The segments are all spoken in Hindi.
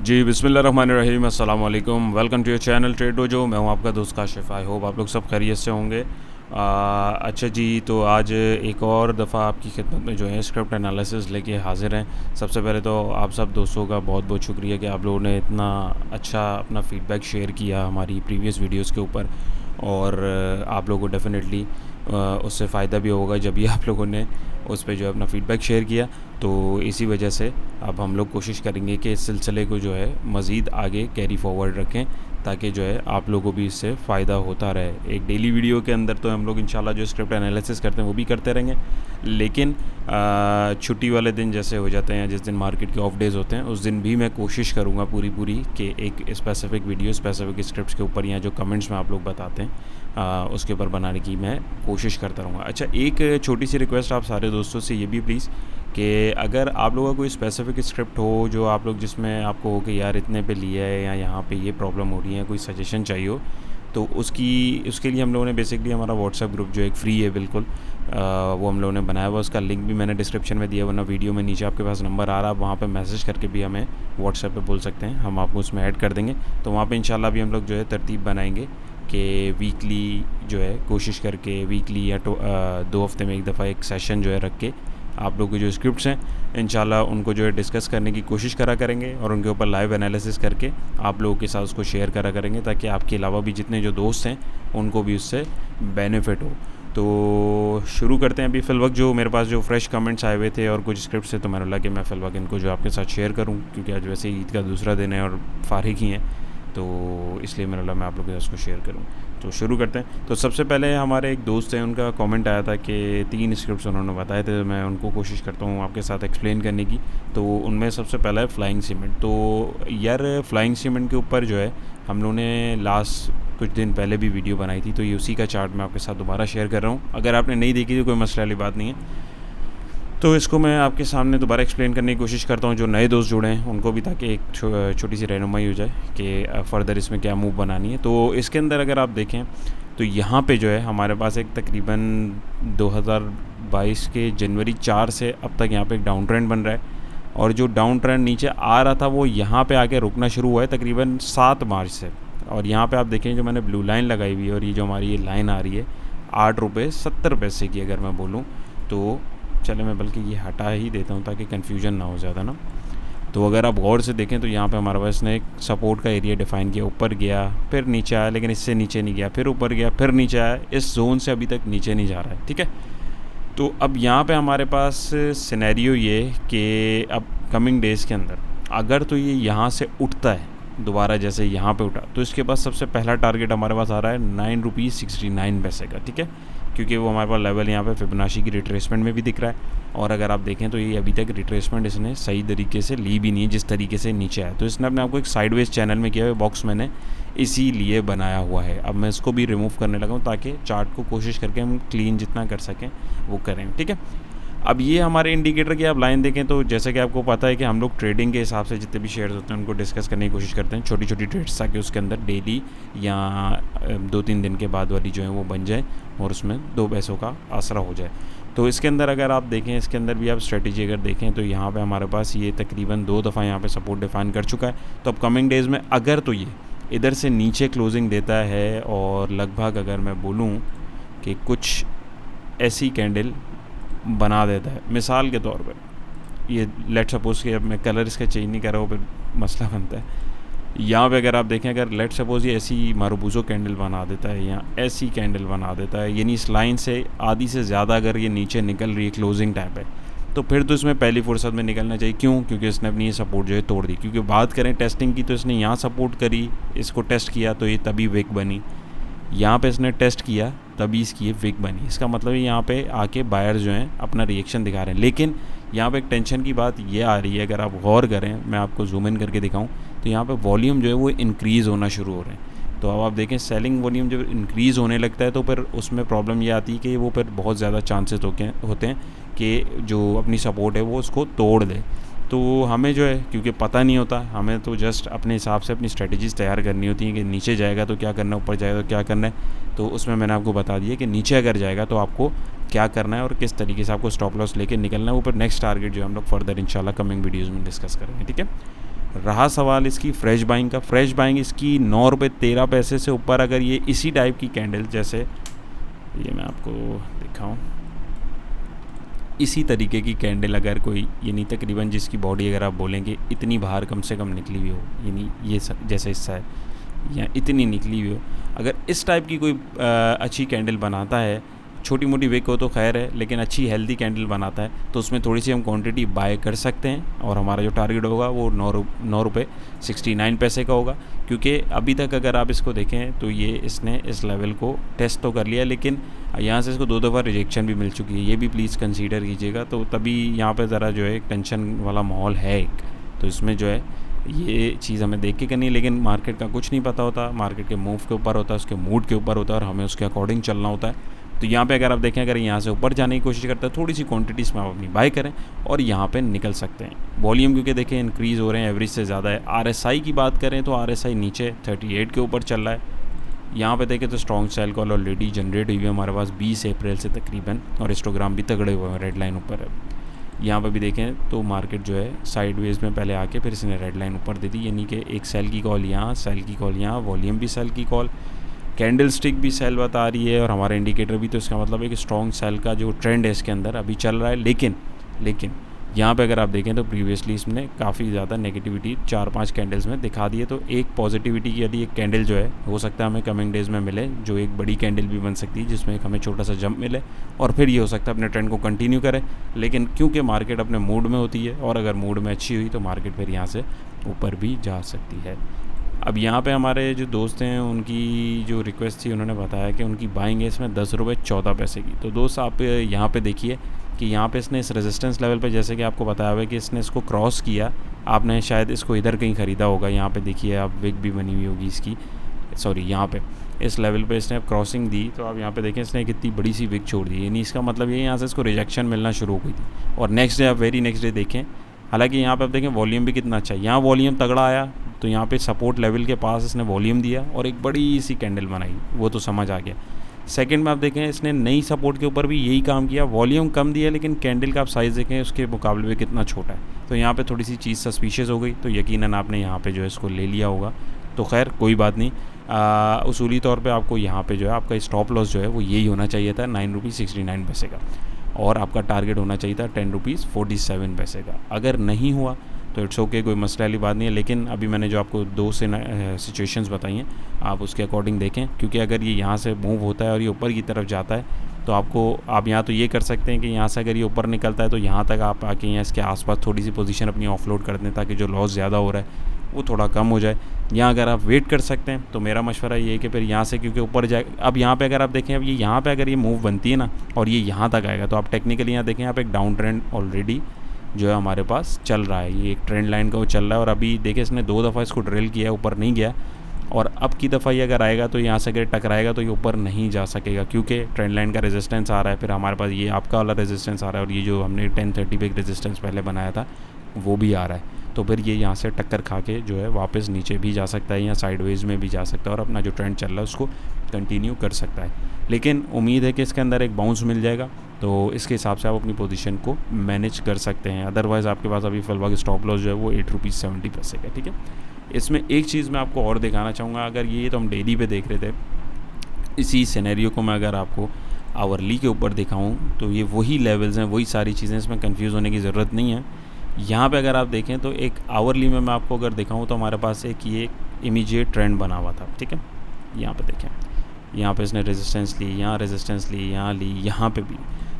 जी बिस्मिल्लाहिर्रहमानिर्रहीम, अस्सलाम वालेकुम। Welcome to your channel trade dojo. मैं हूं आपका दोस्त काशिफ। आई होप आप लोग सब खैरियत से होंगे। अच्छा जी, तो आज एक और दफ़ा आपकी खिदमत में जो है स्क्रिप्ट एनालिसिस लेके हाज़िर हैं। सबसे पहले तो आप सब दोस्तों का बहुत बहुत शुक्रिया कि आप लोगों ने इतना अच्छा अपना फ़ीडबैक शेयर किया हमारी प्रीवियस वीडियोस के ऊपर, और आप लोगों को डेफ़िनेटली उससे फ़ायदा भी होगा जब भी आप लोगों ने उस पर जो है अपना फ़ीडबैक शेयर किया। तो इसी वजह से अब हम लोग कोशिश करेंगे कि इस सिलसिले को जो है मज़ीद आगे कैरी फॉरवर्ड रखें, ताकि जो है आप लोगों को भी इससे फ़ायदा होता रहे। एक डेली वीडियो के अंदर तो हम लोग इंशाल्लाह जो स्क्रिप्ट एनालिसिस करते हैं वो भी करते रहेंगे, लेकिन छुट्टी वाले दिन जैसे हो जाते हैं, जिस दिन मार्केट के ऑफ डेज़ होते हैं, उस दिन भी मैं कोशिश करूँगा पूरी कि एक स्पेसिफ़िक वीडियो स्पेसिफ़िक स्क्रिप्ट्स के ऊपर या जो कमेंट्स में आप लोग बताते हैं उसके ऊपर बनाने की मैं कोशिश करता रहूँगा। अच्छा, एक छोटी सी रिक्वेस्ट आप सारे दोस्तों से ये भी प्लीज़ कि अगर आप लोगों का कोई स्पेसिफ़िक स्क्रिप्ट हो जो आप लोग जिसमें आपको हो कि यार इतने पे लिया है या यहाँ पे ये प्रॉब्लम हो रही है, कोई सजेशन चाहिए हो, तो उसके लिए हम लोगों ने बेसिकली हमारा व्हाट्सएप ग्रुप जो एक फ्री है बिल्कुल, वो हम लोगों ने बनाया हुआ। उसका लिंक भी मैंने डिस्क्रिप्शन में दिया, वरना वीडियो में नीचे आपके पास नंबर आ रहा है, आप वहाँ पे मैसेज करके भी हमें व्हाट्सएप पे बोल सकते हैं, हम आपको उसमें ऐड कर देंगे। तो वहाँ पे इंशाल्लाह भी हम लोग जो है तरतीब बनाएंगे कि वीकली जो है कोशिश करके वीकली या 2 हफ्ते में एक दफ़ा एक सेशन जो है रख के आप लोगों की जो स्क्रिप्ट्स हैं इंशाल्लाह उनको जो है डिस्कस करने की कोशिश करा करेंगे, और उनके ऊपर लाइव एनालिसिस करके आप लोगों के साथ उसको शेयर करा करेंगे, ताकि आपके अलावा भी जितने जो दोस्त हैं उनको भी उससे बेनिफिट हो। तो शुरू करते हैं। अभी फ़िल वक्त जो मेरे पास जो फ्रेश कमेंट्स आए हुए थे और कुछ स्क्रिप्ट्स थे, तो मैंने लगा कि मैं फ़िल वक्त इनको जो आपके साथ शेयर करूँ, क्योंकि आज वैसे ईद का दूसरा दिन है और फारिग ही हैं, तो इसलिए मैंने लगा मैं आप लोगों के साथ उसको शेयर करूँ। तो शुरू करते हैं। तो सबसे पहले हमारे एक दोस्त हैं, उनका कमेंट आया था कि 3 स्क्रिप्ट्स उन्होंने बताए थे, मैं उनको कोशिश करता हूँ आपके साथ एक्सप्लेन करने की। तो उनमें सबसे पहला है फ्लाइंग सीमेंट। तो यार फ्लाइंग सीमेंट के ऊपर जो है हम लोगों ने लास्ट कुछ दिन पहले भी वीडियो बनाई थी, तो ये उसी का चार्ट मैं आपके साथ दोबारा शेयर कर रहा हूँ। अगर आपने नहीं देखी तो कोई मसले वाली बात नहीं है, तो इसको मैं आपके सामने दोबारा एक्सप्लेन करने की कोशिश करता हूँ, जो नए दोस्त जुड़े हैं उनको भी, ताकि एक छोटी सी रहनुमाई हो जाए कि फ़र्दर इसमें क्या मूव बनानी है। तो इसके अंदर अगर आप देखें तो यहाँ पे जो है हमारे पास एक तकरीबन 2022 के जनवरी 4 से अब तक यहाँ पे एक डाउन ट्रेंड बन रहा है, और जो डाउन ट्रेंड नीचे आ रहा था वो यहाँ पे आके रुकना शुरू हुआ है तकरीबन 7 मार्च से। और यहाँ पे आप देखें जो मैंने ब्लू लाइन लगाई हुई है, और ये जो हमारी ये लाइन आ रही है 8 रुपये 70 पैसे की, अगर मैं बोलूँ तो चले मैं बल्कि ये हटा ही देता हूँ ताकि कन्फ्यूजन ना हो ज़्यादा ना। तो अगर आप गौर से देखें तो यहाँ पे हमारे पास ने एक सपोर्ट का एरिया डिफ़ाइन किया, ऊपर गया फिर नीचे आया, लेकिन इससे नीचे नहीं गया, फिर ऊपर गया फिर नीचे आया, इस जोन से अभी तक नीचे नहीं जा रहा है। ठीक है, तो अब यहाँ पे हमारे पास सिनेरियो ये कि अब कमिंग डेज़ के अंदर अगर तो ये यहाँ से उठता है दोबारा, जैसे यहाँ पे उठा, तो इसके पास सबसे पहला टारगेट हमारे पास आ रहा है 9.69 पैसे का। ठीक है, क्योंकि वो हमारे पास लेवल यहाँ पे फिबोनाची की रिट्रेसमेंट में भी दिख रहा है, और अगर आप देखें तो ये अभी तक रिट्रेसमेंट इसने सही तरीके से ली भी नहीं है, जिस तरीके से नीचे आया। तो इसने अपने आपको एक साइडवेज चैनल में किया हुआ बॉक्स मैंने इसीलिए बनाया हुआ है। अब मैं इसको भी रिमूव करने लगा हूँ ताकि चार्ट को कोशिश करके हम क्लीन जितना कर सकें वो करें। ठीक है, अब ये हमारे इंडिकेटर की आप लाइन देखें तो जैसे कि आपको पता है कि हम लोग ट्रेडिंग के हिसाब से जितने भी शेयर्स होते हैं उनको डिस्कस करने की कोशिश करते हैं, छोटी छोटी ट्रेड्स, ताकि उसके अंदर डेली या 2-3 दिन के बाद वाली जो है वो बन जाए और उसमें 2 पैसों का आसरा हो जाए। तो इसके अंदर अगर आप देखें, इसके अंदर भी आप स्ट्रेटजी अगर देखें तो यहाँ पे हमारे पास ये तकरीबन 2 दफ़ा यहाँ पे सपोर्ट डिफाइन कर चुका है। तो अब कमिंग डेज़ में अगर तो ये इधर से नीचे क्लोजिंग देता है, और लगभग अगर मैं बोलूँ कि कुछ ऐसी कैंडल बना देता है, मिसाल के तौर पर ये लेट सपोज़ कि अब मैं कलर इसका चेंज नहीं कर रहा हूँ, फिर मसला बनता है। यहाँ पे अगर आप देखें, अगर लेट सपोज़ ये ऐसी मारूबूजो कैंडल बना देता है या ऐसी कैंडल बना देता है, यानी इस लाइन से आधी से ज़्यादा अगर ये नीचे निकल रही है क्लोजिंग टाइम पे, तो फिर तो इसमें पहली फुर्सत में निकलना चाहिए। क्यों? क्योंकि इसने अपनी ये सपोर्ट जो है तोड़ दी। क्योंकि बात करें टेस्टिंग की तो इसने यहाँ सपोर्ट करी, इसको टेस्ट किया तो ये तभी विक बनी, यहाँ पे इसने टेस्ट किया तभी इसकी ये विक बनी। इसका मतलब है यहाँ पे आके बायर जो हैं अपना रिएक्शन दिखा रहे हैं। लेकिन यहाँ पे एक टेंशन की बात ये आ रही है, अगर आप गौर करें, मैं आपको जूम इन करके दिखाऊं तो यहाँ पे वॉल्यूम जो है वो इंक्रीज़ होना शुरू हो रहे हैं। तो अब आप देखें सेलिंग वॉल्यूम जब इंक्रीज़ होने लगता है तो फिर उसमें प्रॉब्लम ये आती है कि वो फिर बहुत ज़्यादा चांसेस होते हैं कि जो अपनी सपोर्ट है वो उसको तोड़ दे। तो हमें जो है, क्योंकि पता नहीं होता, हमें तो जस्ट अपने हिसाब से अपनी स्ट्रेटजीज़ तैयार करनी होती हैं कि नीचे जाएगा तो क्या करना है, ऊपर जाएगा तो क्या करना है। तो उसमें मैंने आपको बता दिया कि नीचे अगर जाएगा तो आपको क्या करना है और किस तरीके से आपको स्टॉप लॉस लेके निकलना है। ऊपर नेक्स्ट टारगेट जो हम लोग फर्दर इंशाल्लाह कमिंग वीडियोज़ में डिस्कस करेंगे। ठीक है, रहा सवाल इसकी फ्रेश बाइंग का, फ्रेश बाइंग इसकी 9 रुपये 13 पैसे से ऊपर अगर ये इसी टाइप की कैंडल, जैसे ये मैं आपको दिखाऊं, इसी तरीके की कैंडल अगर कोई, यानी तकरीबन जिसकी बॉडी अगर आप बोलेंगे इतनी बाहर कम से कम निकली हुई हो, यानी ये जैसे हिस्सा है या इतनी निकली हुई हो, अगर इस टाइप की कोई अच्छी कैंडल बनाता है, छोटी मोटी विक हो तो खैर है, लेकिन अच्छी हेल्दी कैंडल बनाता है तो उसमें थोड़ी सी हम क्वांटिटी बाय कर सकते हैं और हमारा जो टारगेट होगा वो 9 रुपये 69 पैसे का होगा। क्योंकि अभी तक अगर आप इसको देखें तो ये इसने इस लेवल को टेस्ट तो कर लिया, लेकिन यहाँ से इसको 2 दफ़ा रिजेक्शन भी मिल चुकी है, ये भी प्लीज़ कंसीडर कीजिएगा। तो तभी यहाँ पर ज़रा जो है टेंशन वाला माहौल है एक, तो इसमें जो है ये चीज़ हमें देख के करनी है। लेकिन मार्केट का कुछ नहीं पता होता, मार्केट के मूव के ऊपर होता है, उसके मूड के ऊपर होता है और हमें उसके अकॉर्डिंग चलना होता है। तो यहाँ पे अगर आप देखें, अगर यहाँ से ऊपर जाने की कोशिश करते हैं, थोड़ी सी क्वांटिटीज़ में आप अपनी बाय करें और यहाँ पे निकल सकते हैं। वॉल्यूम क्योंकि देखें इंक्रीज़ हो रहे हैं, एवरेज से ज़्यादा है। RSI की बात करें तो RSI नीचे 38 के ऊपर चल रहा है। यहाँ पे देखें तो strong cell call already generate हुई है हमारे पास 20 अप्रैल से तकरीबन, और हिस्टोग्राम भी तगड़े हुए हैं, रेड लाइन ऊपर है। यहाँ पे भी देखें तो मार्केट जो है साइडवेज में पहले आके फिर इसने रेड लाइन ऊपर दे दी, यानी कि एक सेल की कॉल यहाँ, सेल की कॉल यहाँ, वॉल्यूम भी सेल की कॉल, कैंडल स्टिक भी सेल बता रही है और हमारा इंडिकेटर भी। तो इसका मतलब है कि स्ट्रॉन्ग सेल का जो ट्रेंड है इसके अंदर अभी चल रहा है। लेकिन यहाँ पे अगर आप देखें तो प्रीवियसली इसने काफ़ी ज़्यादा नेगेटिविटी 4-5 कैंडल्स में दिखा दी है। तो एक पॉजिटिविटी की यदि एक कैंडल जो है हो सकता है हमें कमिंग डेज़ में मिले, जो एक बड़ी कैंडल भी बन सकती है जिसमें एक हमें छोटा सा जंप मिले, और फिर ये हो सकता है अपने ट्रेंड को कंटिन्यू करे। लेकिन क्योंकि मार्केट अपने मूड में होती है और अगर मूड में अच्छी हुई तो मार्केट फिर यहाँ से ऊपर भी जा सकती है। अब यहाँ पे हमारे जो दोस्त हैं उनकी जो रिक्वेस्ट थी, उन्होंने बताया कि उनकी बाइंग है इसमें 10 रुपये 14 पैसे की। तो दोस्त आप यहाँ पे देखिए कि यहाँ पे इसने इस रेजिस्टेंस लेवल पे, जैसे कि आपको बताया हुआ है कि इसने इसको क्रॉस किया, आपने शायद इसको इधर कहीं ख़रीदा होगा। यहाँ पे देखिए आप विक भी बनी हुई होगी इसकी, सॉरी यहाँ पे इस लेवल पे इसने अब क्रॉसिंग दी, तो आप यहाँ पे देखें इसने कितनी बड़ी सी विक छोड़ दी, यानी इसका मतलब ये यहाँ से इसको रिजेक्शन मिलना शुरू हो गई थी। और नेक्स्ट डे आप वेरी नेक्स्ट डे देखें, हालांकि यहाँ पे आप देखें वॉल्यूम भी कितना अच्छा है, यहाँ वॉल्यूम तगड़ा आया तो यहाँ पे सपोर्ट लेवल के पास इसने वॉल्यूम दिया और एक बड़ी सी कैंडल बनाई, वो तो समझ आ गया। सेकंड में आप देखें इसने नई सपोर्ट के ऊपर भी यही काम किया, वॉल्यूम कम दिया लेकिन कैंडल का आप साइज़ देखें उसके मुकाबले में कितना छोटा है। तो यहाँ पे थोड़ी सी चीज़ सस्पिशियस हो गई, तो यकीनन आपने यहाँ पे जो है इसको ले लिया होगा। तो खैर कोई बात नहीं, उसूली तौर पे आपको यहाँ पे जो है आपका स्टॉप लॉस जो है वो यही होना चाहिए था 9 रुपये 69 पैसे का, और आपका टारगेट होना चाहिए था 10 रुपये 47 पैसे का। अगर नहीं हुआ तो इट्स ओके, कोई मसले वाली बात नहीं है। लेकिन अभी मैंने जो आपको 2 से सिचुएशंस बताई हैं, आप उसके अकॉर्डिंग देखें, क्योंकि अगर ये यहाँ से मूव होता है और ये ऊपर की तरफ जाता है तो आप यहाँ तो ये कर सकते हैं कि यहाँ से अगर ये ऊपर निकलता है तो यहाँ तक आप आके यहाँ इसके आसपास थोड़ी सी पोजीशन अपनी ऑफलोड कर दें ताकि जो लॉस ज़्यादा हो रहा है वो थोड़ा कम हो जाए। यहाँ अगर आप वेट कर सकते हैं तो मेरा मशवरा ये है कि फिर यहाँ से, क्योंकि ऊपर जाए, अब यहाँ पे अगर आप देखें, अब ये यहाँ पे अगर ये मूव बनती है ना और ये यहाँ तक आएगा तो आप टेक्निकली यहाँ देखें, आप एक डाउन ट्रेंड ऑलरेडी जो है हमारे पास चल रहा है, ये एक ट्रेंड लाइन का वो चल रहा है। और अभी देखिए इसने 2 दफ़ा इसको ड्रिल किया, ऊपर नहीं गया, और अब की दफ़ा ये अगर आएगा तो यहाँ से अगर टकराएगा तो ये ऊपर नहीं जा सकेगा, क्योंकि ट्रेंड लाइन का रेजिस्टेंस आ रहा है, फिर हमारे पास ये आपका वाला रेजिस्टेंस आ रहा है, और ये जो हमने 1030 पे एक रेजिस्टेंस पहले बनाया था वो भी आ रहा है। तो फिर ये यहाँ से टक्कर खा के जो है वापस नीचे भी जा सकता है या साइडवेज में भी जा सकता है और अपना जो ट्रेंड चल रहा है उसको कंटिन्यू कर सकता है। लेकिन उम्मीद है कि इसके अंदर एक बाउंस मिल जाएगा, तो इसके हिसाब से आप अपनी पोजीशन को मैनेज कर सकते हैं। अदरवाइज़ आपके पास अभी फिलहाल स्टॉप लॉस जो है वो 8 रुपये 70 पैसे का, ठीक है। इसमें एक चीज़ मैं आपको और दिखाना चाहूँगा, अगर ये तो हम डेली पे देख रहे थे, इसी सिनेरियो को मैं अगर आपको आवरली के ऊपर दिखाऊँ तो ये वही लेवल्स हैं, वही सारी चीज़ें, इसमें कन्फ्यूज़ होने की ज़रूरत नहीं है। यहाँ पे अगर आप देखें तो एक आवरली में मैं आपको अगर दिखाऊँ तो हमारे पास एक ये इमीडिएट ट्रेंड बना हुआ था, ठीक है। यहाँ पे देखें, यहाँ पे इसने रेजिस्टेंस ली, यहाँ रेजिस्टेंस ली, यहाँ ली, यहाँ पे भी।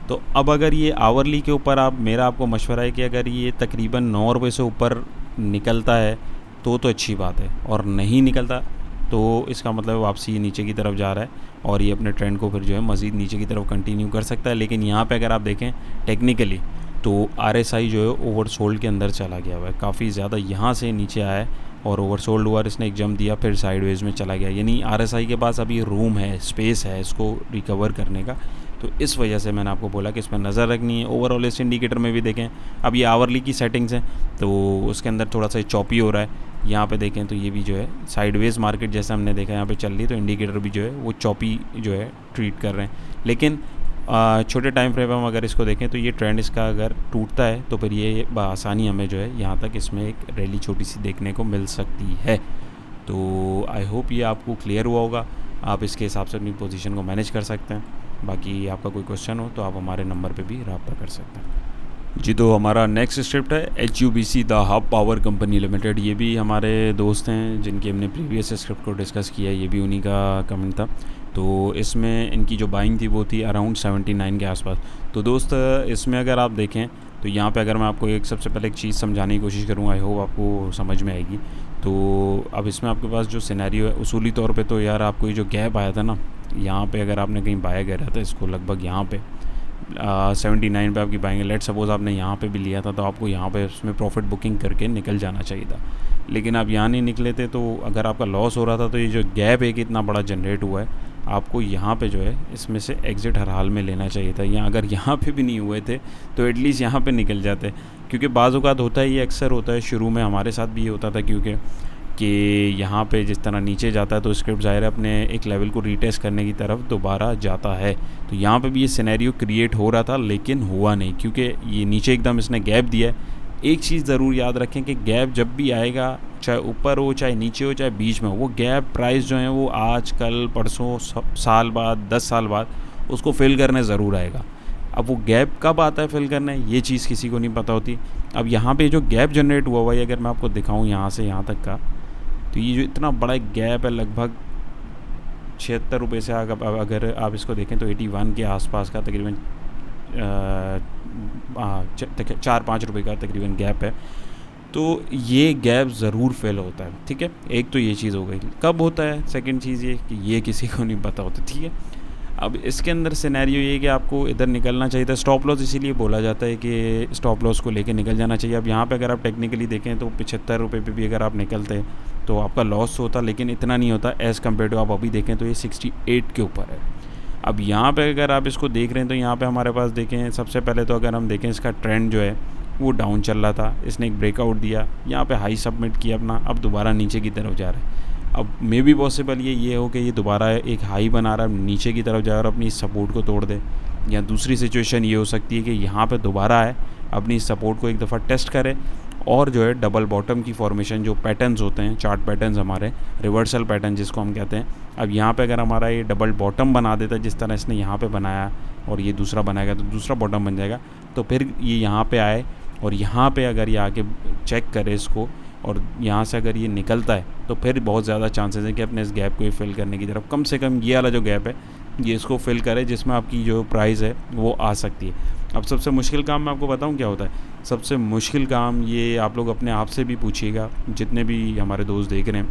तो अब अगर ये आवरली के ऊपर मेरा आपको मशवरा है कि अगर ये तकरीबन 9 रुपये से ऊपर निकलता है तो अच्छी बात है, और नहीं निकलता तो इसका मतलब वापसी नीचे की तरफ जा रहा है और ये अपने ट्रेंड को फिर जो है मज़ीद नीचे की तरफ कंटिन्यू कर सकता है। लेकिन यहाँ पे अगर आप देखें टेक्निकली तो RSI जो है ओवरसोल्ड के अंदर चला गया हुआ है, काफ़ी ज़्यादा यहाँ से नीचे आया है और ओवरसोल्ड हुआ, इसने एक जंप दिया फिर साइडवेज में चला गया, यानी RSI के पास अभी रूम है, स्पेस है इसको रिकवर करने का। तो इस वजह से मैंने आपको बोला कि इसमें नज़र रखनी है। ओवरऑल इस इंडिकेटर में भी देखें, अब ये आवरली की सेटिंग्स हैं तो उसके अंदर थोड़ा सा चॉपी हो रहा है। यहाँ पे देखें तो ये भी जो है साइडवेज मार्केट जैसे हमने देखा यहाँ पे चल रही, तो इंडिकेटर भी जो है वो चॉपी जो है ट्रीट कर रहे हैं। लेकिन छोटे टाइम फ्रेम में अगर इसको देखें तो ये ट्रेंड इसका अगर टूटता है तो फिर ये आसानी हमें जो है यहाँ तक इसमें एक रैली छोटी सी देखने को मिल सकती है। तो आई होप ये आपको क्लियर हुआ होगा, आप इसके हिसाब से अपनी पोजीशन को मैनेज कर सकते हैं। बाकी आपका कोई क्वेश्चन हो तो आप हमारे नंबर पे भी रब्ता कर सकते हैं जी। तो हमारा नेक्स्ट स्क्रिप्ट है HUBC the hub power company limited. ये भी हमारे दोस्त हैं जिनकी हमने प्रीवियस स्क्रिप्ट को डिस्कस किया है, ये भी उन्हीं का कमेंट था। तो इसमें इनकी जो बाइंग थी वो थी अराउंड 79 के आसपास। तो दोस्त इसमें अगर आप देखें तो यहाँ पे अगर मैं आपको एक सबसे पहले एक चीज़ समझाने की कोशिश करूँ, आई होप आपको समझ में आएगी। तो अब इसमें आपके पास जो सिनेरियो है उसूली तौर पे तो यार आपको ये जो गैप आया था ना, यहाँ पे अगर आपने कहीं बाय करा था इसको लगभग यहाँ पे 79 पे आपकी बाइंग, लेट सपोज़ आपने यहाँ पे भी लिया था तो आपको यहाँ पे उसमें प्रॉफिट बुकिंग करके निकल जाना चाहिए था, लेकिन आप यहाँ नहीं निकले थे। तो अगर आपका लॉस हो रहा था तो ये जो गैप एक इतना बड़ा जनरेट हुआ है, आपको यहाँ पे जो है इसमें से एग्ज़िट हर हाल में लेना चाहिए था। या अगर यहाँ पे भी नहीं हुए थे तो एटलीस्ट यहाँ पे निकल जाते, क्योंकि बाज़ औक़ात होता है, ये अक्सर होता है, शुरू में हमारे साथ भी ये होता था, क्योंकि कि यहाँ पे जिस तरह नीचे जाता है तो स्क्रिप्ट ज़ाहिर है अपने एक लेवल को रीटेस्ट करने की तरफ दोबारा जाता है। तो यहाँ पे भी ये सिनेरियो क्रिएट हो रहा था लेकिन हुआ नहीं, क्योंकि ये नीचे एकदम इसने गैप दिया है। एक चीज़ ज़रूर याद रखें कि गैप जब भी आएगा, चाहे ऊपर हो चाहे नीचे हो चाहे बीच में हो, वो गैप प्राइस जो है वो आज कल परसों साल बाद 10 साल बाद उसको फिल करने ज़रूर आएगा। अब वो गैप कब आता है फिल करने, ये चीज़ किसी को नहीं पता होती। अब यहाँ पे जो गैप जनरेट हुआ हुआ है, अगर मैं आपको दिखाऊँ यहाँ से यहाँ तक का, तो ये जो इतना बड़ा गैप है लगभग 76 रुपये से अगर आप इसको देखें तो 81 के आसपास का तकरीबन 4-5 रुपये का तकरीबन गैप है। तो ये गैप ज़रूर फेल होता है, ठीक है। एक तो ये चीज़ हो गई, कब होता है, सेकंड चीज़ ये कि ये किसी को नहीं पता होता, ठीक है। अब इसके अंदर सिनेरियो ये कि आपको इधर निकलना चाहिए था। स्टॉप लॉस इसीलिए बोला जाता है कि स्टॉप लॉस को लेके निकल जाना चाहिए। अब यहाँ पे अगर आप टेक्निकली देखें तो 75 रुपये पे भी अगर आप निकलते तो आपका लॉस होता, लेकिन इतना नहीं होता एज़ कम्पेयर टू आप अभी देखें तो ये 68 के ऊपर है। अब यहाँ पे अगर आप इसको देख रहे हैं तो यहाँ पे हमारे पास देखें, सबसे पहले तो अगर हम देखें इसका ट्रेंड जो है वो डाउन चल रहा था, इसने एक ब्रेकआउट दिया, यहाँ पे हाई सबमिट किया अपना, अब दोबारा नीचे की तरफ जा रहा है। अब मे बी पॉसिबल ये हो कि ये दोबारा एक हाई बना रहा है, नीचे की तरफ जा रहा है और अपनी सपोर्ट को तोड़ दे। या दूसरी सिचुएशन ये हो सकती है कि यहाँ पे दोबारा आए, अपनी सपोर्ट को एक दफ़ा टेस्ट करे और जो है डबल बॉटम की फॉर्मेशन, जो पैटर्न्स होते हैं, चार्ट पैटर्न्स हमारे, रिवर्सल पैटर्न जिसको हम कहते हैं, अब यहाँ पे अगर हमारा ये डबल बॉटम बना देता है जिस तरह इसने यहाँ पे बनाया और ये दूसरा बनाएगा तो दूसरा बॉटम बन जाएगा, तो फिर ये यहाँ पे आए और यहाँ पे अगर ये आके चेक करे इसको और यहाँ से अगर ये निकलता है तो फिर बहुत ज़्यादा चांसेस है कि अपने इस गैप को ये फिल करने की तरफ, कम से कम ये वाला जो गैप है ये इसको फिल करे, जिसमें आपकी जो प्राइस है वो आ सकती है। अब सबसे मुश्किल काम मैं आपको बताऊं क्या होता है। सबसे मुश्किल काम ये आप लोग अपने आप से भी पूछिएगा, जितने भी हमारे दोस्त देख रहे हैं।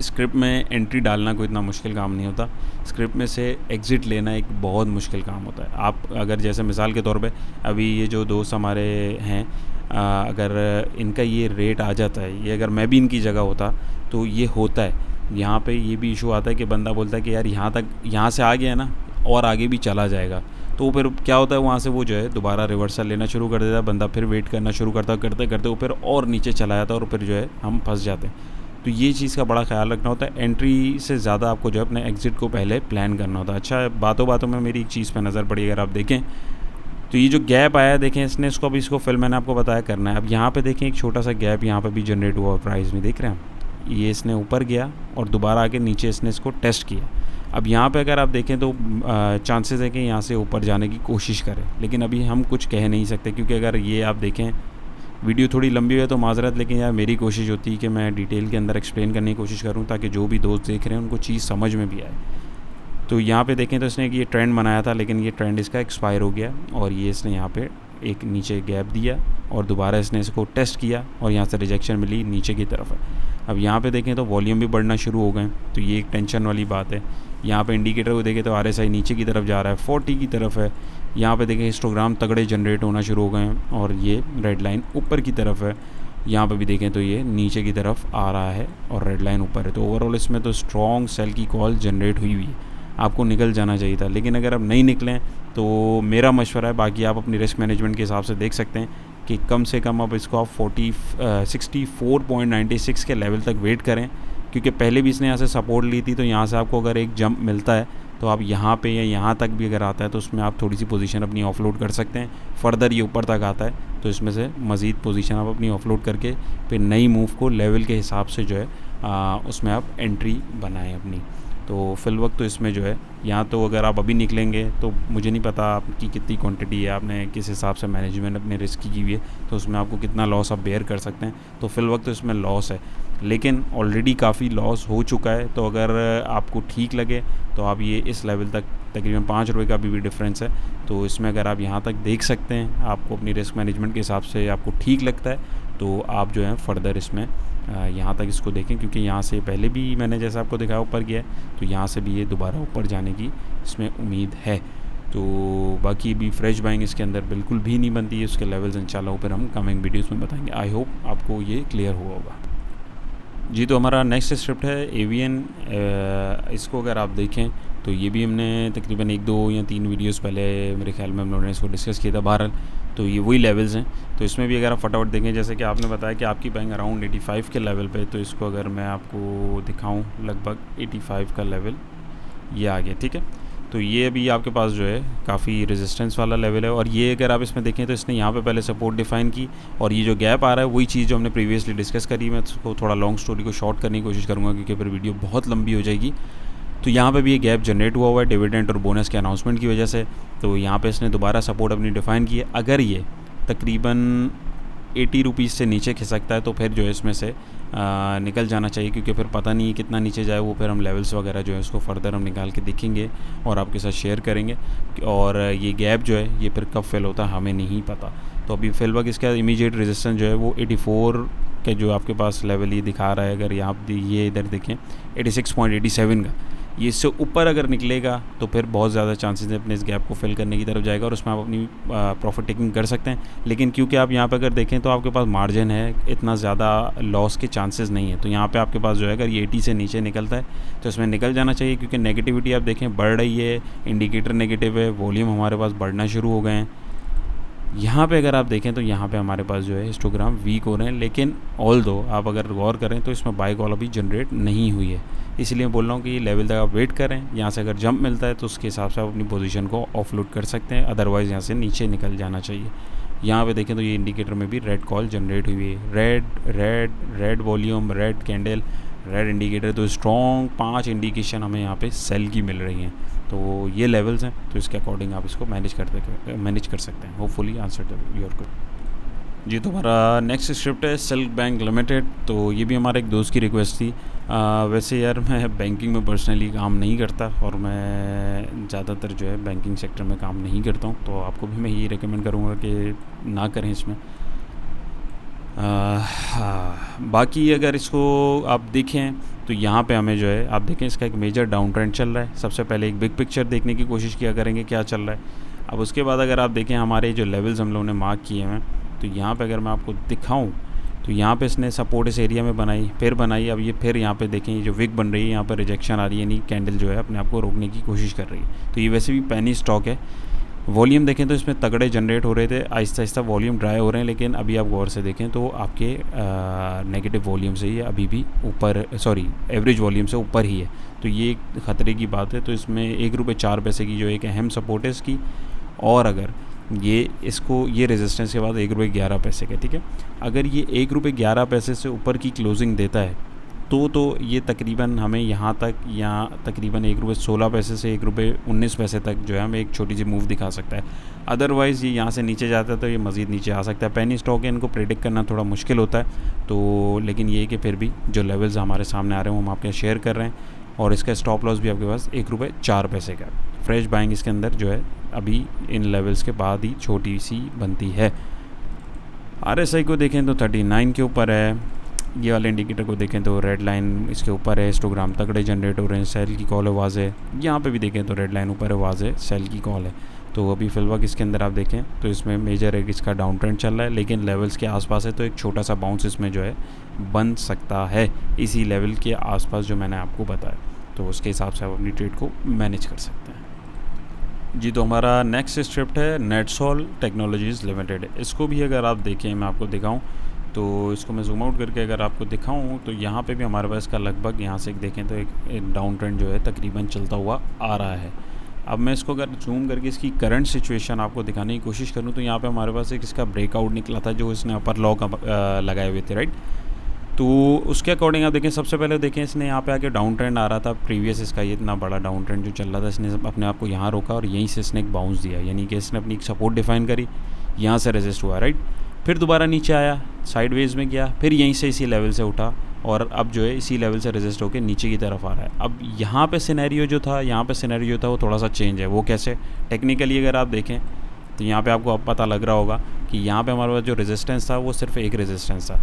स्क्रिप्ट में एंट्री डालना कोई इतना मुश्किल काम नहीं होता, स्क्रिप्ट में से एग्ज़िट लेना एक बहुत मुश्किल काम होता है। आप अगर जैसे मिसाल के तौर पे अभी ये जो दोस्त हमारे हैं, अगर इनका ये रेट आ जाता है, ये अगर मैं भी इनकी जगह होता तो ये होता है। यहाँ पे ये भी इशू आता है कि बंदा बोलता है कि यार यहाँ से आ गया ना और आगे भी चला जाएगा, तो फिर क्या होता है वहाँ से वो जो है दोबारा रिवर्सल लेना शुरू कर देता है बंदा, फिर वेट करना शुरू करते करते वो फिर और नीचे चला जाता है और फिर जो है हम फंस जाते हैं। तो ये चीज़ का बड़ा ख्याल रखना होता है। एंट्री से ज़्यादा आपको जो है अपने एग्ज़िट को पहले प्लान करना होता है। अच्छा, बातों में मेरी एक चीज़ पे नज़र पड़ी, अगर आप देखें तो ये जो गैप आया देखें इसने इसको फिल मैंने आपको बताया करना है। अब यहाँ पे देखें एक छोटा सा गैप यहाँ पे भी जनरेट हुआ प्राइस में, देख रहे हैं ये इसने ऊपर गया और दोबारा आके नीचे इसने इसको टेस्ट किया। अब यहाँ पे अगर आप देखें तो चांसेस है कि यहाँ से ऊपर जाने की कोशिश करें, लेकिन अभी हम कुछ कह नहीं सकते, क्योंकि अगर ये आप देखें वीडियो थोड़ी लंबी है तो माजरत, लेकिन यार मेरी कोशिश होती है कि मैं डिटेल के अंदर एक्सप्लेन करने की कोशिश करूँ ताकि जो भी दोस्त देख रहे हैं उनको चीज़ समझ में भी आए। तो यहाँ पे देखें तो इसने ये ट्रेंड बनाया था, लेकिन ये ट्रेंड इसका एक्सपायर हो गया और ये इसने यहाँ पे एक नीचे गैप दिया और दोबारा इसने इसको टेस्ट किया और यहाँ से रिजेक्शन मिली, नीचे की तरफ है। अब यहाँ पे देखें तो वॉल्यूम भी बढ़ना शुरू हो गए, तो ये एक टेंशन वाली बात है। यहाँ पे इंडिकेटर को देखें तो RSI नीचे की तरफ जा रहा है, 40 की तरफ है। यहाँ पे देखें हिस्टोग्राम तगड़े जनरेट होना शुरू हो गए हैं और ये रेड लाइन ऊपर की तरफ है। यहाँ पे भी देखें तो ये नीचे की तरफ आ रहा है और रेड लाइन ऊपर है। तो ओवरऑल इसमें तो स्ट्रॉन्ग सेल की कॉल जनरेट हुई है, आपको निकल जाना चाहिए था। लेकिन अगर आप नहीं निकलें तो मेरा मशवरा है, बाकी आप अपनी रिस्क मैनेजमेंट के हिसाब से देख सकते हैं कि कम से कम अब इसको आप 64.96 के लेवल तक वेट करें, क्योंकि पहले भी इसने यहाँ से सपोर्ट ली थी। तो यहाँ से आपको अगर एक जंप मिलता है तो आप यहाँ पे या यहाँ तक भी अगर आता है तो उसमें आप थोड़ी सी पोजीशन अपनी ऑफलोड कर सकते हैं। फर्दर ये ऊपर तक आता है तो इसमें से मज़ीद पोजीशन आप अपनी ऑफलोड करके फिर नई मूव को लेवल के हिसाब से जो है उसमें आप एंट्री बनाएं अपनी। तो फिल वक्त तो इसमें जो है यहाँ तो अगर आप अभी निकलेंगे तो मुझे नहीं पता आपकी कितनी क्वांटिटी है, आपने किस हिसाब से मैनेजमेंट अपने रिस्क की हुई है, तो उसमें आपको कितना लॉस आप बेयर कर सकते हैं। तो फिल वक्त तो इसमें लॉस है, लेकिन ऑलरेडी काफ़ी लॉस हो चुका है। तो अगर आपको ठीक लगे तो आप ये इस लेवल तक तकरीबन 5 रुपये का भी डिफरेंस है, तो इसमें अगर आप यहाँ तक देख सकते हैं, आपको अपनी रिस्क मैनेजमेंट के हिसाब से आपको ठीक लगता है तो आप जो है फर्दर इसमें यहाँ तक इसको देखें, क्योंकि यहाँ से पहले भी मैंने जैसा आपको दिखाया ऊपर गया है, तो यहाँ से भी ये दोबारा ऊपर जाने की इसमें उम्मीद है। तो बाकी भी फ्रेश बाइंग इसके अंदर बिल्कुल भी नहीं बनती है, उसके लेवल्स इंशाल्लाह ऊपर हम कमिंग वीडियोस में बताएंगे। आई होप आपको ये क्लियर हुआ होगा जी। तो हमारा नेक्स्ट स्क्रिप्ट है एवीएन। इसको अगर आप देखें तो ये भी हमने तकरीबन 1, 2 या 3 वीडियोस पहले मेरे ख्याल में हम लोगों ने इसको डिस्कस किया था। बहरहाल तो ये वही लेवल्स हैं। तो इसमें भी अगर आप फटाफट देखें, जैसे कि आपने बताया कि आपकी बैंक अराउंड 85 के लेवल पे, तो इसको अगर मैं आपको दिखाऊं लगभग 85 का लेवल ये आ गया, ठीक है। तो ये अभी आपके पास जो है काफ़ी रेजिस्टेंस वाला लेवल है, और ये अगर आप इसमें देखें तो इसने यहाँ पे पहले सपोर्ट डिफाइन की, और ये जो गैप आ रहा है वही चीज़ जो हमने प्रीवियसली डिस्कस करी। मैं इसको थोड़ा लॉन्ग स्टोरी को शॉर्ट करने की कोशिश करूँगा क्योंकि फिर वीडियो बहुत लंबी हो जाएगी। तो यहाँ पे भी ये गैप जनरेट हुआ है डिविडेंड और बोनस के अनाउंसमेंट की वजह से। तो यहाँ पे इसने दोबारा सपोर्ट अपनी डिफ़ाइन की है। अगर ये तकरीबन 80 रुपीज़ से नीचे खिसकता है तो फिर जो है इसमें से निकल जाना चाहिए, क्योंकि फिर पता नहीं कितना नीचे जाए, वो फिर हम लेवल्स वगैरह जो है उसको फर्दर हम निकाल के देखेंगे और आपके साथ शेयर करेंगे। और ये गैप जो है ये फिर कब फिल होता है हमें नहीं पता। तो अभी फिलहाल इसका इमीडिएट रेजिस्टेंस जो है वो 84 के जो आपके पास लेवल ये दिखा रहा है। अगर आप ये इधर देखें 86.87 का, ये इससे ऊपर अगर निकलेगा तो फिर बहुत ज़्यादा चांसेस है अपने इस गैप को फिल करने की तरफ जाएगा और उसमें आप अपनी प्रॉफिट टेकिंग कर सकते हैं। लेकिन क्योंकि आप यहाँ पे अगर देखें तो आपके पास मार्जिन है, इतना ज़्यादा लॉस के चांसेस नहीं है। तो यहाँ पे आपके पास जो है अगर ये 80 से नीचे निकलता है तो इसमें निकल जाना चाहिए, क्योंकि नेगेटिविटी आप देखें बढ़ रही है, इंडिकेटर नेगेटिव है, वॉल्यूम हमारे पास बढ़ना शुरू हो गए हैं। यहाँ पे अगर आप देखें तो यहाँ पे हमारे पास जो है हिस्टोग्राम वीक हो रहे हैं, लेकिन ऑल दो आप अगर गौर करें तो इसमें बाई कॉल अभी जनरेट नहीं हुई है। इसलिए बोल रहा हूँ कि ये लेवल तक आप वेट करें, यहाँ से अगर जंप मिलता है तो उसके हिसाब से आप अपनी पोजीशन को ऑफलोड कर सकते हैं, अदरवाइज़ यहाँ से नीचे निकल जाना चाहिए। यहाँ पे देखें तो ये इंडिकेटर में भी रेड कॉल जनरेट हुई है, red volume, red candle, red indicator. तो स्ट्रॉन्ग 5 इंडिकेशन हमें यहाँ पे सेल की मिल रही हैं। तो ये लेवल्स हैं, तो इसके अकॉर्डिंग आप इसको मैनेज कर सकते हैं। होपफुली आंसर योर क्वेश्चन जी। तो हमारा नेक्स्ट स्क्रिप्ट है सिल्क बैंक लिमिटेड। तो ये भी हमारे एक दोस्त की रिक्वेस्ट थी। वैसे यार मैं बैंकिंग में पर्सनली काम नहीं करता और मैं ज़्यादातर जो है बैंकिंग सेक्टर में काम नहीं करता हूँ, तो आपको भी मैं यही रिकमेंड करूँगा कि ना करें इसमें। बाकी अगर इसको आप देखें तो यहाँ पे हमें जो है आप देखें इसका एक मेजर डाउन ट्रेंड चल रहा है। सबसे पहले एक बिग पिक्चर देखने की कोशिश किया करेंगे क्या चल रहा है। अब उसके बाद अगर आप देखें हमारे जो लेवल्स हम लोगों ने मार्क किए हैं, तो यहाँ पे अगर मैं आपको दिखाऊं तो यहाँ पे इसने सपोर्ट इस एरिया में बनाई, फिर बनाई, अब ये फिर यहाँ पे देखें ये जो विक बन रही है यहाँ पर रिजेक्शन आ रही है, नहीं कैंडल जो है अपने आप को रोकने की कोशिश कर रही है। तो ये वैसे भी पेनी स्टॉक है। वॉल्यूम देखें तो इसमें तगड़े जनरेट हो रहे थे, आहिस्ता आहिस्ता वॉल्यूम ड्राई हो रहे हैं, लेकिन अभी आप गौर से देखें तो आपके नेगेटिव वॉल्यूम से ये अभी भी ऊपर, एवरेज वॉल्यूम से ऊपर ही है। तो ये एक ख़तरे की बात है। तो इसमें 1 रुपये 4 पैसे की जो एक अहम सपोर्ट है इसकी, और अगर ये रेजिस्टेंस के बाद 1 रुपये 11 पैसे का, ठीक है, अगर ये 1 रुपये 11 पैसे से ऊपर की क्लोजिंग देता है तो ये तकरीबन हमें यहाँ तक या तकरीबन 1 रुपये 16 पैसे से 1 रुपये 19 पैसे तक जो है हमें एक छोटी सी मूव दिखा सकता है। अदरवाइज़ ये यहाँ से नीचे जाता है तो ये मज़ीद नीचे आ सकता है। पेनी स्टॉक है, इनको प्रेडिक्ट करना थोड़ा मुश्किल होता है। तो लेकिन ये कि फिर भी जो लेवल्स हमारे सामने आ रहे हैं वो हम आपके शेयर कर रहे हैं, और इसका स्टॉप लॉस भी आपके पास 1 रुपये 4 पैसे का। फ्रेश बाइंग इसके अंदर जो है अभी इन लेवल्स के बाद ही छोटी सी बनती है। RSI को देखें तो 39 के ऊपर है। ये वाले इंडिकेटर को देखें तो रेड लाइन इसके ऊपर है, हिस्टोग्राम तगड़े जनरेट हो रहे हैं, सेल की कॉल है वाज़े। यहाँ पे भी देखें तो रेड लाइन ऊपर है, वाज़े सेल की कॉल है। तो अभी फिलहाल इसके अंदर आप देखें तो इसमें मेजर एक इसका डाउन ट्रेंड चल रहा है, लेकिन लेवल्स के आसपास है, तो एक छोटा सा बाउंस इसमें जो है बन सकता है इसी लेवल के आसपास जो मैंने आपको बताया। तो उसके हिसाब से आप अपनी ट्रेड को मैनेज कर सकते हैं जी। तो हमारा नेक्स्ट स्क्रिप्ट है नेटसोल टेक्नोलॉजीज़ लिमिटेड। इसको भी अगर आप देखें, मैं आपको दिखाऊँ तो इसको मैं जूम आउट करके अगर आपको दिखाऊं तो यहाँ पे भी हमारे पास इसका लगभग यहाँ से देखें तो एक डाउन ट्रेंड जो है तकरीबन चलता हुआ आ रहा है। अब मैं इसको अगर जूम करके इसकी करंट सिचुएशन आपको दिखाने की कोशिश करूँ तो यहाँ पे हमारे पास एक इसका ब्रेकआउट निकला था जो इसने अपर लॉ का लगाए हुए थे, राइट। तो उसके अकॉर्डिंग आप देखें, सबसे पहले देखें इसने यहाँ पे आके डाउन ट्रेंड आ रहा था प्रीवियस, इसका ये इतना बड़ा डाउन ट्रेंड जो चल रहा था, इसने अपने आप को यहाँ रोका और यहीं से इसने एक बाउंस दिया, यानी कि इसने अपनी एक सपोर्ट डिफाइन करी, यहाँ से रेजिस्ट हुआ, राइट। फिर दोबारा नीचे आया, साइडवेज में गया, फिर यहीं से इसी लेवल से उठा और अब जो है इसी लेवल से रेजिस्ट होकर नीचे की तरफ आ रहा है। अब यहाँ पे सिनेरियो जो था, वो थोड़ा सा चेंज है। वो कैसे? टेक्निकली अगर आप देखें तो यहाँ पे आपको अब पता लग रहा होगा कि यहाँ पे हमारे पास जो रेजिस्टेंस था वो सिर्फ एक रेजिस्टेंस था।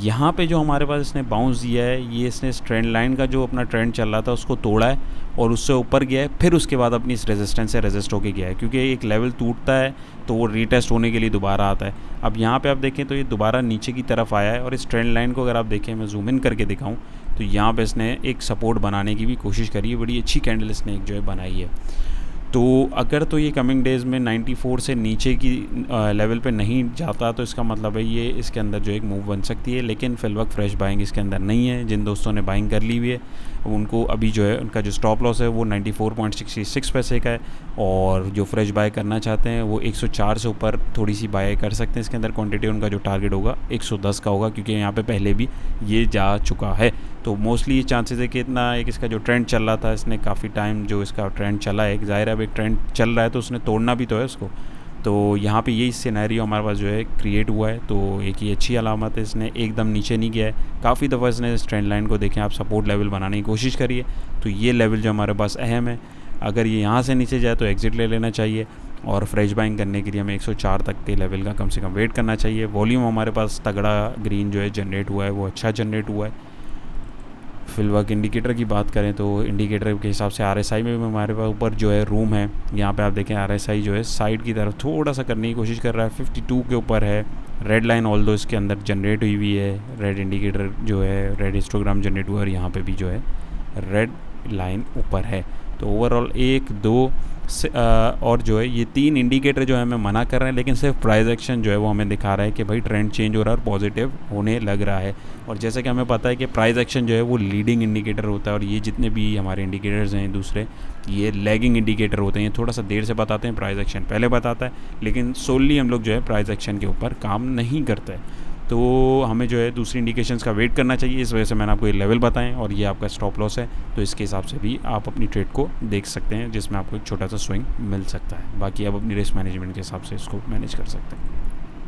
यहाँ पे जो हमारे पास इसने बाउंस दिया है, ये इसने ट्रेंड लाइन का जो अपना ट्रेंड चल रहा था उसको तोड़ा है और उससे ऊपर गया है, फिर उसके बाद अपनी इस रेजिस्टेंस से रेजिस्ट होके गया है, क्योंकि एक लेवल टूटता है तो वो रीटेस्ट होने के लिए दोबारा आता है। अब यहाँ पे आप देखें तो ये दोबारा नीचे की तरफ आया है और इस ट्रेंड लाइन को अगर आप देखें, मैं जूम इन करके दिखाऊँ तो यहाँ पे इसने एक सपोर्ट बनाने की भी कोशिश करी है, बड़ी अच्छी कैंडल इसने एक जो है बनाई है। तो अगर तो ये कमिंग डेज़ में 94 से नीचे की लेवल पे नहीं जाता तो इसका मतलब है ये इसके अंदर जो एक मूव बन सकती है, लेकिन फिल वक्त फ्रेश बाइंग इसके अंदर नहीं है। जिन दोस्तों ने बाइंग कर ली हुई है उनको अभी जो है उनका जो स्टॉप लॉस है वो 94.66 पैसे का है, और जो फ्रेश बाय करना चाहते हैं वो 104 से ऊपर थोड़ी सी बाय कर सकते हैं। इसके अंदर क्वांटिटी उनका जो टारगेट होगा 110 का होगा, क्योंकि यहाँ पे पहले भी ये जा चुका है। तो मोस्टली ये चांसेस है कि इतना एक इसका जो ट्रेंड चल रहा था, इसने काफ़ी टाइम जो इसका ट्रेंड चला है, ज़ाहिर है अब एक ट्रेंड चल रहा है तो उसने तोड़ना भी तो है उसको। तो यहाँ पे यही सिनेरियो हमारे पास जो है क्रिएट हुआ है, तो एक ये अच्छी अलामत है। इसने एकदम नीचे नहीं गया है, काफ़ी दफ़ा इसने इस ट्रेंड लाइन को देखें आप, सपोर्ट लेवल बनाने की कोशिश करिए। तो ये लेवल जो हमारे पास अहम है, अगर ये यहाँ से नीचे जाए तो एग्ज़िट ले लेना चाहिए, और फ्रेश बाइंग करने के लिए हमें 104 तक के लेवल का कम से कम वेट करना चाहिए। वॉल्यूम हमारे पास तगड़ा ग्रीन जो है जनरेट हुआ है, वो अच्छा जनरेट हुआ है। फिल वक्त इंडिकेटर की बात करें तो इंडिकेटर के हिसाब से RSI में भी हमारे पास ऊपर जो है रूम है। यहाँ पे आप देखें RSI जो है साइड की तरफ थोड़ा सा करने की कोशिश कर रहा है, 52 के ऊपर है। रेड लाइन ऑल दो इसके अंदर जनरेट हुई हुई है, रेड इंडिकेटर जो है रेड हिस्टोग्राम जनरेट हुआ, और यहाँ पे भी जो है रेड लाइन ऊपर है। तो ओवरऑल 1, 2 और जो है ये 3 इंडिकेटर जो है हमें मना कर रहे हैं, लेकिन सिर्फ प्राइस एक्शन जो है वो हमें दिखा रहा है कि भाई ट्रेंड चेंज हो रहा है और पॉजिटिव होने लग रहा है। और जैसे कि हमें पता है कि प्राइस एक्शन जो है वो लीडिंग इंडिकेटर होता है, और ये जितने भी हमारे इंडिकेटर्स हैं दूसरे, ये लैगिंग इंडिकेटर होते हैं। ये थोड़ा सा देर से बताते हैं, प्राइस एक्शन पहले बताता है, लेकिन सोलली हम लोग जो है प्राइस एक्शन के ऊपर काम नहीं करते। तो हमें जो है दूसरी इंडिकेशंस का वेट करना चाहिए। इस वजह से मैंने आपको ये लेवल बताएं, और ये आपका स्टॉप लॉस है, तो इसके हिसाब से भी आप अपनी ट्रेड को देख सकते हैं, जिसमें आपको एक छोटा सा स्विंग मिल सकता है। बाकी आप अपनी रिस्क मैनेजमेंट के हिसाब से इसको मैनेज कर सकते हैं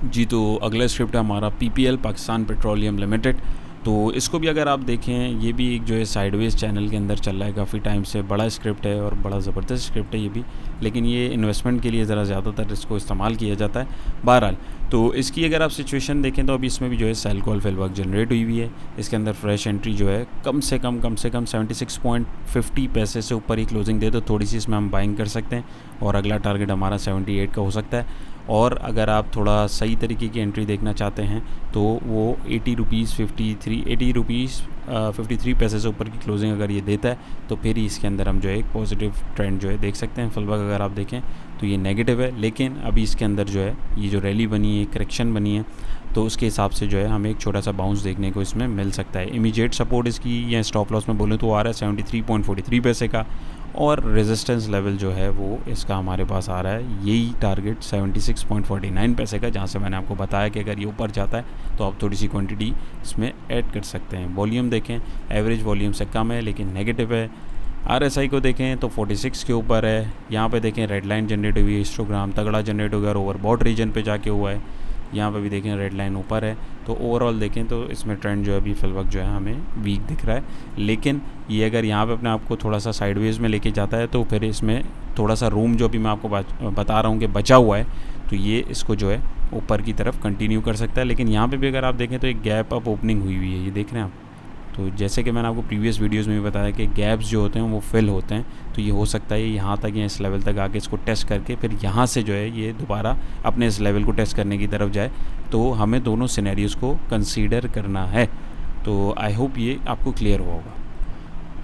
जी। तो अगला स्क्रिप्ट है हमारा PPL, पाकिस्तान पेट्रोलियम लिमिटेड। तो इसको भी अगर आप देखें, ये भी एक जो है साइडवेज चैनल के अंदर चल रहा है काफ़ी टाइम से। बड़ा स्क्रिप्ट है और बड़ा ज़बरदस्त स्क्रिप्ट है ये भी, लेकिन ये इन्वेस्टमेंट के लिए ज़रा ज़्यादातर इसको इस्तेमाल किया जाता है। बहरहाल तो इसकी अगर आप सिचुएशन देखें तो अभी इसमें भी जो है सेल कॉल फिल वक्त जनरेट हुई हुई है। इसके अंदर फ्रेश एंट्री जो है कम से कम 76.50 पैसे से ऊपर ही क्लोजिंग दे तो थोड़ी सी इसमें हम बाइंग कर सकते हैं, और अगला टारगेट हमारा 78 का हो सकता है। और अगर आप थोड़ा सही तरीके की एंट्री देखना चाहते हैं तो वो 80 रुपीज़ 53 पैसे से ऊपर की क्लोजिंग अगर ये देता है तो फिर ही इसके अंदर हम जो है एक पॉजिटिव ट्रेंड जो है देख सकते हैं। फिलहाल अगर आप देखें तो ये नेगेटिव है, लेकिन अभी इसके अंदर जो है ये जो रैली बनी है, करेक्शन बनी है, तो उसके हिसाब से जो है हमें एक छोटा सा बाउंस देखने को इसमें मिल सकता है। इमीडिएट सपोर्ट इसकी या स्टॉप लॉस में बोले तो आ रहा है 73.43 पैसे का, और रेजिस्टेंस लेवल जो है वो इसका हमारे पास आ रहा है यही टारगेट 76.49 पैसे का, जहाँ से मैंने आपको बताया कि अगर ये ऊपर जाता है तो आप थोड़ी सी क्वांटिटी इसमें ऐड कर सकते हैं। वॉल्यूम देखें, एवरेज वॉल्यूम से कम है लेकिन नेगेटिव है। RSI को देखें तो 46 के ऊपर है। यहाँ पे देखें रेड लाइन जनरेट हुई है, हिस्टोग्राम तगड़ा जनरेट हो गया और ओवरबॉट रीजन पे जाके हुआ है। यहाँ पे भी देखें रेड लाइन ऊपर है। तो ओवरऑल देखें तो इसमें ट्रेंड जो है अभी फिल वक्त जो है हमें वीक दिख रहा है, लेकिन ये अगर यहाँ पे अपने आप को थोड़ा सा साइडवेज में लेके जाता है तो फिर इसमें थोड़ा सा रूम जो अभी मैं आपको बता रहा हूँ कि बचा हुआ है, तो ये इसको जो है ऊपर की तरफ कंटिन्यू कर सकता है। लेकिन यहाँ पे भी अगर आप देखें तो एक गैप अप ओपनिंग हुई हुई है, ये देख रहे हैं आप। तो जैसे कि मैंने आपको प्रीवियस वीडियोस में भी बताया कि गैप्स जो होते हैं वो फिल होते हैं, तो ये हो सकता है यहाँ तक या इस लेवल तक आके इसको टेस्ट करके फिर यहाँ से जो है ये दोबारा अपने इस लेवल को टेस्ट करने की तरफ जाए। तो हमें दोनों सिनेरियोज़ को कंसीडर करना है। तो आई होप ये आपको क्लियर हुआ होगा।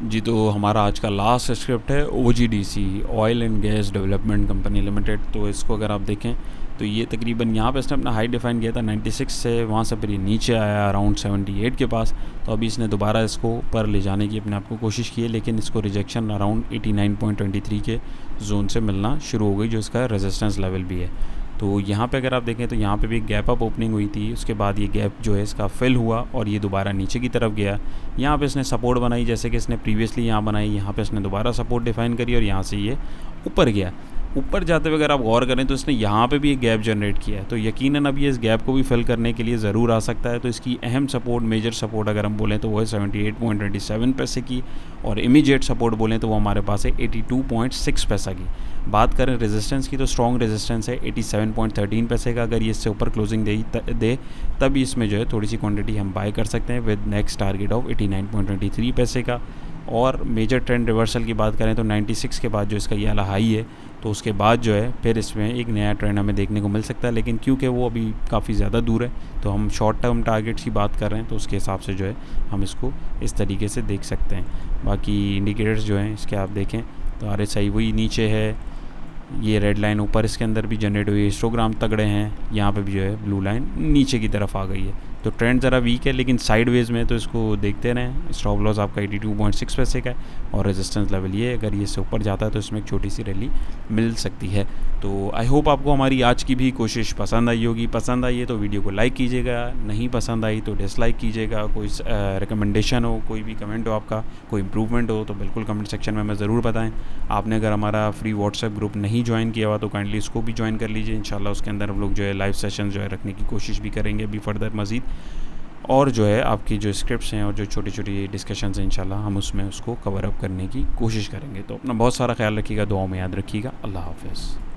जी, तो हमारा आज का लास्ट स्क्रिप्ट है OGDC, oil and gas development company limited. तो इसको अगर आप देखें तो ये तकरीबन यहाँ पे इसने अपना हाई डिफाइन किया था 96 से, वहाँ से फिर ये नीचे आया अराउंड 78 के पास। तो अभी इसने दोबारा इसको ऊपर ले जाने की अपने आप को कोशिश की है, लेकिन इसको रिजेक्शन अराउंड 89.23 के जोन से मिलना शुरू हो गई, जो इसका रेजिस्टेंस लेवल भी है। तो यहाँ पे अगर आप देखें तो यहाँ पे भी एक गैप अप ओपनिंग हुई थी, उसके बाद ये गैप जो है इसका फिल हुआ और ये दोबारा नीचे की तरफ गया। यहाँ पे इसने सपोर्ट बनाई, जैसे कि इसने प्रीवियसली यहाँ बनाई, यहाँ पे इसने दोबारा सपोर्ट डिफाइन करी और यहाँ से ये ऊपर गया। ऊपर जाते हुए अगर आप गौर करें तो इसने यहाँ पे भी एक गैप जनरेट किया है, तो यकीनन अब ये इस गैप को भी फिल करने के लिए ज़रूर आ सकता है। तो इसकी अहम सपोर्ट, मेजर सपोर्ट अगर हम बोलें तो वो है 78.27 पैसे की, और इमीडिएट सपोर्ट बोलें तो वो हमारे पास है 82.6 पैसा की। बात करें रेजिस्टेंस की तो स्ट्रॉन्ग रेजिस्टेंस है 87.13 पैसे का। अगर ये इससे ऊपर क्लोजिंग दे तभी इसमें जो है थोड़ी सी क्वांटिटी हम बाय कर सकते हैं विद नेक्स्ट टारगेट ऑफ 89.23 पैसे का। और मेजर ट्रेंड रिवर्सल की बात करें तो 96 के बाद जो इसका ये वाला हाई है, तो उसके बाद जो है फिर इसमें एक नया ट्रेंड हमें देखने को मिल सकता है। लेकिन क्योंकि वो अभी काफ़ी ज़्यादा दूर है, तो हम शॉर्ट टर्म टारगेट्स की बात कर रहे हैं, तो उसके हिसाब से जो है हम इसको इस तरीके से देख सकते हैं। बाकी इंडिकेटर्स जो हैं इसके आप देखें तो RSI वही नीचे है, ये रेड लाइन ऊपर इसके अंदर भी जनरेट हुई है, हिस्टोग्राम तगड़े हैं, यहाँ पे भी जो है ब्लू लाइन नीचे की तरफ आ गई है। तो ट्रेंड ज़रा वीक है, लेकिन साइडवेज में तो इसको देखते रहें। स्टॉप लॉस आपका 82.6 पैसे का है और रेजिस्टेंस लेवल ये है, अगर ये इससे ऊपर जाता है तो इसमें एक छोटी सी रैली मिल सकती है। तो आई होप आपको हमारी आज की भी कोशिश पसंद आई होगी। पसंद आई है तो वीडियो को लाइक कीजिएगा, नहीं पसंद आई तो डिसलाइक कीजिएगा। कोई रिकमेंडेशन हो, कोई भी कमेंट हो आपका, कोई इंप्रूवमेंट हो तो बिल्कुल कमेंट सेक्शन में हमें ज़रूर बताएं। आपने अगर हमारा फ्री व्हाट्सएप ग्रुप नहीं ज्वाइन किया हुआ तो काइंडली इसको भी ज्वाइन कर लीजिए। इंशाल्लाह उसके अंदर हम लोग जो है लाइव सेशन जो है रखने की कोशिश भी करेंगे अभी फर्दर मज़ीद। और जो है आपकी जो स्क्रिप्ट्स हैं और जो छोटी छोटी डिस्कशंस हैं इंशाल्लाह हम उसमें उसको कवर अप करने की कोशिश करेंगे। तो अपना बहुत सारा ख्याल रखिएगा, दुआओं में याद रखिएगा। अल्लाह हाफ़िज़।